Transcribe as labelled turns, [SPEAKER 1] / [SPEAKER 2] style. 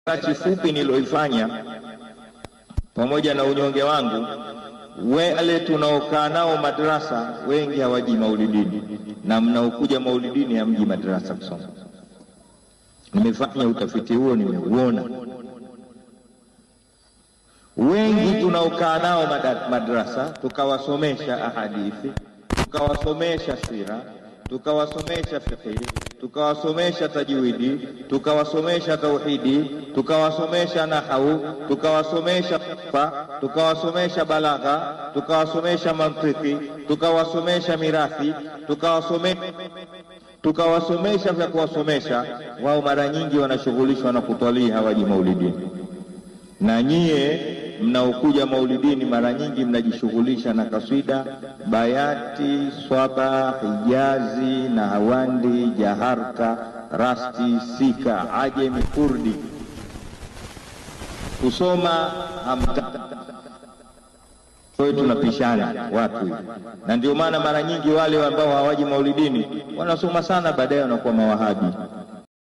[SPEAKER 1] Kati fupi niloifanya pamoja na unyonge wangu, wale tunaokaa nao madrasa wengi hawaji maulidini, na mnaokuja maulidini hamji madrasa kusoma. Nimefanya utafiti huo, nimeuona wengi tunaokaa nao madrasa, tukawasomesha ahadithi, tukawasomesha sira, tukawasomesha fiqh, tukawasomesha tajwidi, tukawasomesha tauhidi, tukawasomesha nahwu, tukawasomesha fa, tukawasomesha balagha, tukawasomesha mantiki, tukawasomesha mirathi, tukawasomesha vya kuwasomesha. Wao mara nyingi wanashughulishwa na kutwalii, hawaji maulidini. Na nyie mnaokuja maulidini mara nyingi mnajishughulisha na kaswida, bayati, swaba, hijazi, nahawandi, jaharta, rasti, sika, ajemi, kurdi. Kusoma kwa hiyo tunapishana watu, na ndio maana mara nyingi wale ambao hawaji maulidini wanasoma sana, baadaye wanakuwa mawahabi.